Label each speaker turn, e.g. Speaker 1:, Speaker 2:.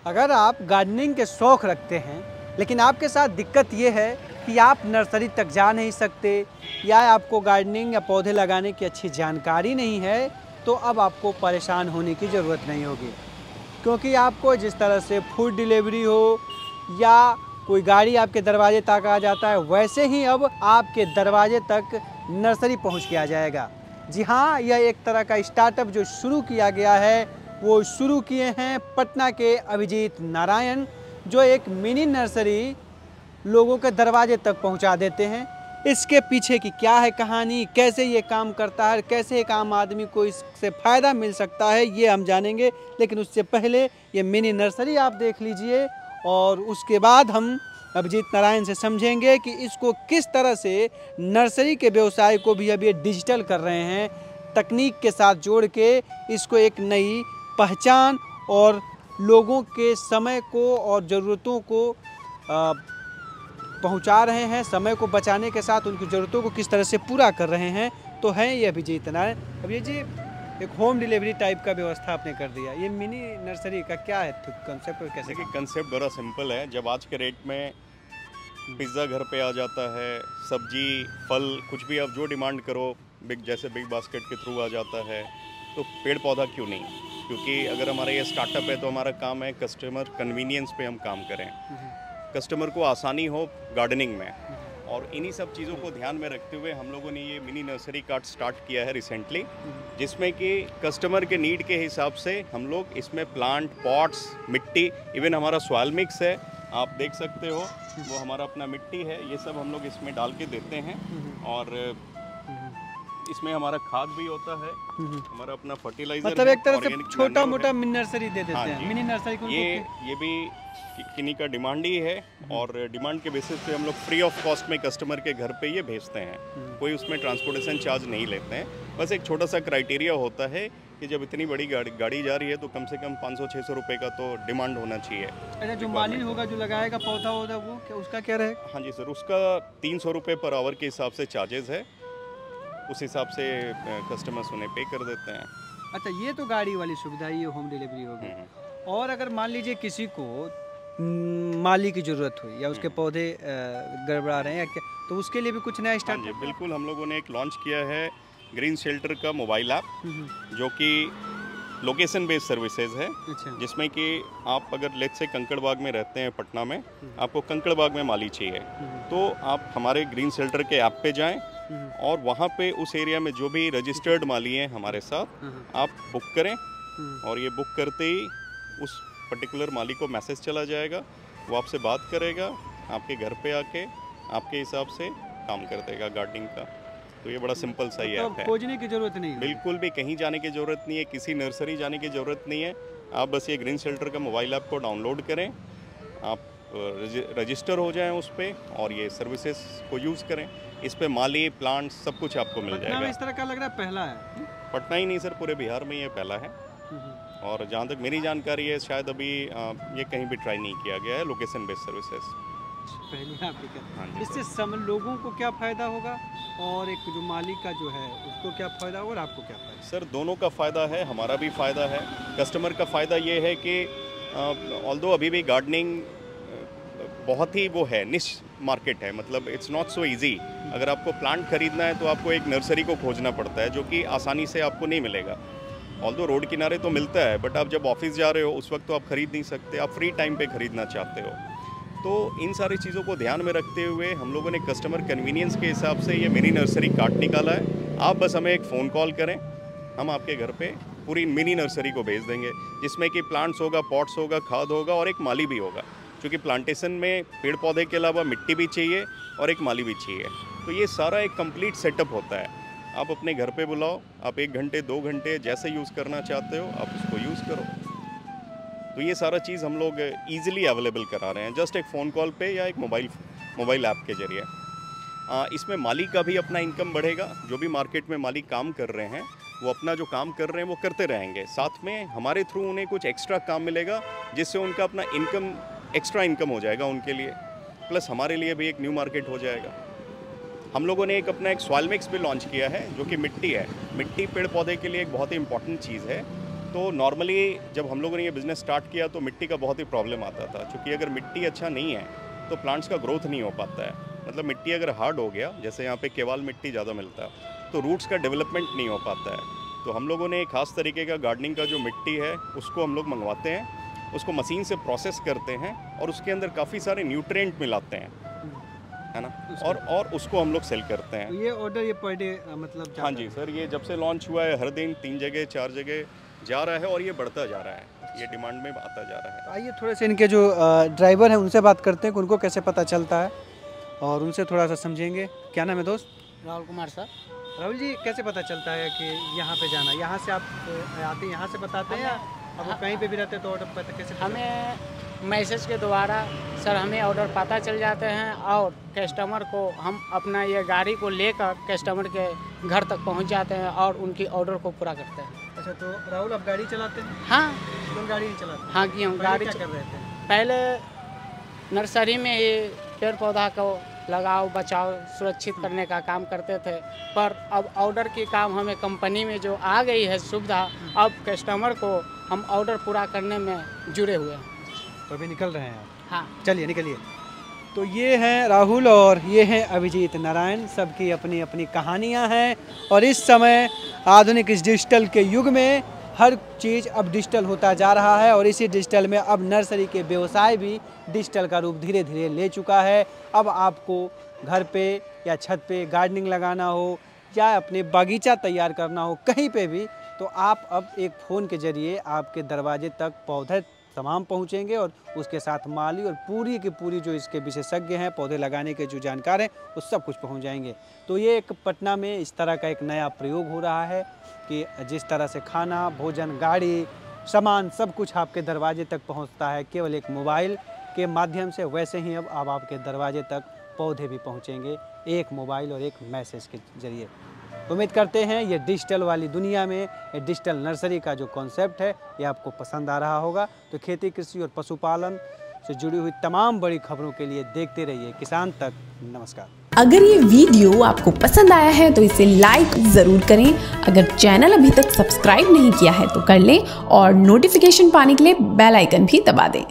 Speaker 1: अगर आप गार्डनिंग के शौक़ रखते हैं लेकिन आपके साथ दिक्कत ये है कि आप नर्सरी तक जा नहीं सकते या आपको गार्डनिंग या पौधे लगाने की अच्छी जानकारी नहीं है, तो अब आपको परेशान होने की ज़रूरत नहीं होगी, क्योंकि आपको जिस तरह से फूड डिलीवरी हो या कोई गाड़ी आपके दरवाजे तक आ जाता है, वैसे ही अब आपके दरवाजे तक नर्सरी पहुंच के आ जाएगा। जी हाँ, यह एक तरह का स्टार्टअप जो शुरू किया गया है, वो शुरू किए हैं पटना के अभिजीत नारायण, जो एक मिनी नर्सरी लोगों के दरवाजे तक पहुंचा देते हैं। इसके पीछे की क्या है कहानी, कैसे ये काम करता है, कैसे एक आम आदमी को इससे फ़ायदा मिल सकता है, ये हम जानेंगे। लेकिन उससे पहले ये मिनी नर्सरी आप देख लीजिए और उसके बाद हम अभिजीत नारायण से समझेंगे कि इसको किस तरह से नर्सरी के व्यवसाय को भी अब ये डिजिटल कर रहे हैं, तकनीक के साथ जोड़ के इसको एक नई पहचान और लोगों के समय को और ज़रूरतों को पहुंचा रहे हैं, समय को बचाने के साथ उनकी ज़रूरतों को किस तरह से पूरा कर रहे हैं। तो हैं ये अभिजीत नारायण। अभिजीत जी, एक होम डिलीवरी टाइप का व्यवस्था आपने कर दिया, ये मिनी नर्सरी का क्या है कंसेप्ट और कैसे?
Speaker 2: कंसेप्ट बड़ा सिंपल है। जब आज के रेट में पिज़्ज़ा घर पे आ जाता है, सब्जी फल कुछ भी आप जो डिमांड करो बिग बास्केट के थ्रू आ जाता है, तो पेड़ पौधा क्यों नहीं? क्योंकि अगर हमारा ये स्टार्टअप है तो हमारा काम है कस्टमर कन्वीनियंस पे हम काम करें, कस्टमर को आसानी हो गार्डनिंग में। और इन्हीं सब चीज़ों को ध्यान में रखते हुए हम लोगों ने ये मिनी नर्सरी कार्ट स्टार्ट किया है रिसेंटली, जिसमें कि कस्टमर के नीड के हिसाब से हम लोग इसमें प्लांट, पॉट्स, मिट्टी, इवन हमारा सॉइल मिक्स है, आप देख सकते हो, वो हमारा अपना मिट्टी है, ये सब हम लोग इसमें डाल के देते हैं। और इसमें हमारा खाद भी होता है, हमारा अपना फर्टिलाइजर,
Speaker 1: मतलब एक तरह से छोटा मोटा मिनी नर्सरी दे देते हैं। मिनी नर्सरी को
Speaker 2: ये भी किन्हीं का डिमांड ही है और डिमांड के बेसिस पे हम लोग फ्री ऑफ कॉस्ट में कस्टमर के घर पे ये भेजते हैं। कोई उसमें ट्रांसपोर्टेशन चार्ज नहीं लेते हैं। बस एक छोटा सा क्राइटेरिया होता है कि जब इतनी बड़ी गाड़ी जा रही है तो कम से कम 500-600 रुपये का तो डिमांड होना चाहिए।
Speaker 1: अच्छा, जो माली होगा, जो लगाएगा पौधा होगा, वो क्या उसका क्या रहेगा?
Speaker 2: हाँ जी सर, उसका 300 रुपये पर आवर के हिसाब से चार्जेस है, उस हिसाब से कस्टमर्स उन्हें पे कर देते हैं।
Speaker 1: अच्छा, ये तो गाड़ी वाली सुविधा, ये होम डिलीवरी होगी। और अगर मान लीजिए किसी को माली की ज़रूरत हुई या उसके पौधे गड़बड़ा रहे हैं या क्या, तो उसके लिए भी कुछ नया स्टार्ट?
Speaker 2: हाँ जी, बिल्कुल। हम लोगों ने एक लॉन्च किया है ग्रीन शेल्टर का मोबाइल ऐप, जो कि लोकेशन बेस्ड सर्विसेज है। अच्छा। जिसमें कि आप अगर लेट्स से कंकड़बाग में रहते हैं पटना में, आपको कंकड़बाग में माली चाहिए, तो आप हमारे ग्रीन शेल्टर के ऐप पे जाएं और वहाँ पे उस एरिया में जो भी रजिस्टर्ड माली हैं हमारे साथ, आप बुक करें और ये बुक करते ही उस पर्टिकुलर माली को मैसेज चला जाएगा, वो आपसे बात करेगा, आपके घर पे आके आपके हिसाब से काम कर देगा गार्डनिंग का। तो ये बड़ा सिंपल सा ही ऐप है,
Speaker 1: खोजने की ज़रूरत नहीं है,
Speaker 2: बिल्कुल भी कहीं जाने की ज़रूरत नहीं है, किसी नर्सरी जाने की ज़रूरत नहीं है। आप बस ये ग्रीन शेल्टर का मोबाइल ऐप को डाउनलोड करें, आप रजिस्टर हो जाएं उस पर और ये सर्विसेज को यूज़ करें। इस पे माली, प्लांट, सब कुछ आपको मिल जाएगा।
Speaker 1: इस तरह का लग रहा है पहला है।
Speaker 2: पटना ही नहीं सर, पूरे बिहार में ये पहला है। और जहाँ तक मेरी जानकारी है, शायद अभी ये कहीं भी ट्राई नहीं किया गया है, लोकेशन बेस्ड सर्विसेज
Speaker 1: पहली आप। इससे लोगों को क्या फ़ायदा होगा और एक जो माली का जो है उसको क्या फ़ायदा होगा और आपको क्या फ़ायदा?
Speaker 2: सर, दोनों का फ़ायदा है, हमारा भी फ़ायदा है। कस्टमर का फ़ायदा ये है कि ऑल्दो अभी भी गार्डनिंग बहुत ही वो है, निश मार्केट है, मतलब इट्स नॉट सो इजी। अगर आपको प्लांट खरीदना है तो आपको एक नर्सरी को खोजना पड़ता है, जो कि आसानी से आपको नहीं मिलेगा। ऑल्दो रोड किनारे तो मिलता है, बट आप जब ऑफिस जा रहे हो उस वक्त तो आप खरीद नहीं सकते, आप फ्री टाइम पे खरीदना चाहते हो। तो इन सारी चीज़ों को ध्यान में रखते हुए हम लोगों ने कस्टमर कन्वीनियंस के हिसाब से ये मिनी नर्सरी कार्ट निकाला है। आप बस हमें एक फ़ोन कॉल करें, हम आपके घर पे पूरी मिनी नर्सरी को भेज देंगे, जिसमें कि प्लांट्स होगा, पॉट्स होगा, खाद होगा और एक माली भी होगा, क्योंकि प्लांटेशन में पेड़ पौधे के अलावा मिट्टी भी चाहिए और एक माली भी चाहिए। तो ये सारा एक कंप्लीट सेटअप होता है। आप अपने घर पे बुलाओ, आप 1 घंटे 2 घंटे जैसे यूज़ करना चाहते हो आप उसको यूज़ करो। तो ये सारा चीज़ हम लोग ईजिली अवेलेबल करा रहे हैं, जस्ट एक फ़ोन कॉल पे या एक मोबाइल ऐप के ज़रिए। इसमें माली का भी अपना इनकम बढ़ेगा। जो भी मार्केट में माली काम कर रहे हैं वो अपना जो काम कर रहे हैं वो करते रहेंगे, साथ में हमारे थ्रू उन्हें कुछ एक्स्ट्रा काम मिलेगा, जिससे उनका अपना एक्स्ट्रा इनकम हो जाएगा उनके लिए, प्लस हमारे लिए भी एक न्यू मार्केट हो जाएगा। हम लोगों ने अपना एक सॉइल मिक्स भी लॉन्च किया है, जो कि मिट्टी है। मिट्टी पेड़ पौधे के लिए एक बहुत ही इंपॉर्टेंट चीज़ है। तो नॉर्मली जब हम लोगों ने ये बिज़नेस स्टार्ट किया तो मिट्टी का बहुत ही प्रॉब्लम आता था, क्योंकि अगर मिट्टी अच्छा नहीं है तो प्लांट्स का ग्रोथ नहीं हो पाता है। मतलब मिट्टी अगर हार्ड हो गया, जैसे यहाँ पे केवाल मिट्टी ज़्यादा मिलता है, तो रूट्स का डेवलपमेंट नहीं हो पाता है। तो हम लोगों ने एक खास तरीके का गार्डनिंग का जो मिट्टी है उसको हम लोग मंगवाते हैं, उसको मशीन से प्रोसेस करते हैं और उसके अंदर काफ़ी सारे न्यूट्रिएंट मिलाते हैं, है ना, और उसको हम लोग सेल करते हैं।
Speaker 1: तो ये ऑर्डर ये पर डे मतलब
Speaker 2: हाँ जी सर, ये जब से लॉन्च हुआ है हर दिन 3 जगह 4 जगह जा रहा है और ये बढ़ता जा रहा है, ये डिमांड में आता जा रहा है।
Speaker 1: आइए थोड़े से इनके जो ड्राइवर हैं उनसे बात करते हैं कि उनको कैसे पता चलता है और उनसे थोड़ा सा समझेंगे। क्या नाम है दोस्त?
Speaker 3: राहुल कुमार सर।
Speaker 1: राहुल जी, कैसे पता चलता है कि यहाँ पे जाना? यहाँ से आप आते हैं, यहाँ से बताते हैं, या अब कहीं पे भी रहते हैं तो ऑर्डर पता कैसे?
Speaker 3: हमें मैसेज के द्वारा सर हमें ऑर्डर पता चल जाते हैं और कस्टमर को हम अपना ये गाड़ी को लेकर कस्टमर के घर तक पहुँच जाते हैं और उनकी ऑर्डर को पूरा करते हैं।
Speaker 1: अच्छा, तो राहुल आप गाड़ी चलाते हैं?
Speaker 3: हाँ।
Speaker 1: कौन गाड़ी नहीं चलाते?
Speaker 3: हाँ कि हम गाड़ी
Speaker 1: क्या कर रहे थे?
Speaker 3: पहले नर्सरी में ये पेड़ पौधा को लगाओ बचाओ सुरक्षित करने का काम करते थे, पर अब ऑर्डर की काम हमें कंपनी में जो आ गई है सुविधा, अब कस्टमर को हम ऑर्डर पूरा करने में जुड़े हुए हैं।
Speaker 1: तो अभी निकल रहे हैं आप?
Speaker 3: हाँ,
Speaker 1: चलिए निकलिए। तो ये हैं राहुल और ये हैं अभिजीत नारायण, सबकी अपनी अपनी कहानियाँ हैं। और इस समय आधुनिक इस डिजिटल के युग में हर चीज़ अब डिजिटल होता जा रहा है और इसी डिजिटल में अब नर्सरी के व्यवसाय भी डिजिटल का रूप धीरे धीरे ले चुका है। अब आपको घर पे या छत पे गार्डनिंग लगाना हो या अपने बागीचा तैयार करना हो कहीं पे भी, तो आप अब एक फ़ोन के ज़रिए आपके दरवाजे तक पौधे तमाम पहुंचेंगे और उसके साथ माली और पूरी की पूरी जो इसके विशेषज्ञ हैं, पौधे लगाने के जो जानकार हैं, वो सब कुछ पहुंच जाएंगे। तो ये एक पटना में इस तरह का एक नया प्रयोग हो रहा है कि जिस तरह से खाना, भोजन, गाड़ी, सामान सब कुछ आपके दरवाजे तक पहुंचता है केवल एक मोबाइल के माध्यम से, वैसे ही अब आपके दरवाजे तक पौधे भी पहुँचेंगे एक मोबाइल और एक मैसेज के ज़रिए। उम्मीद करते हैं ये डिजिटल वाली दुनिया में ये डिजिटल नर्सरी का जो कॉन्सेप्ट है ये आपको पसंद आ रहा होगा। तो खेती, कृषि और पशुपालन से जुड़ी हुई तमाम बड़ी खबरों के लिए देखते रहिए किसान तक। नमस्कार।
Speaker 4: अगर ये वीडियो आपको पसंद आया है तो इसे लाइक ज़रूर करें। अगर चैनल अभी तक सब्सक्राइब नहीं किया है तो कर लें और नोटिफिकेशन पाने के लिए बेल आइकन भी दबा दें।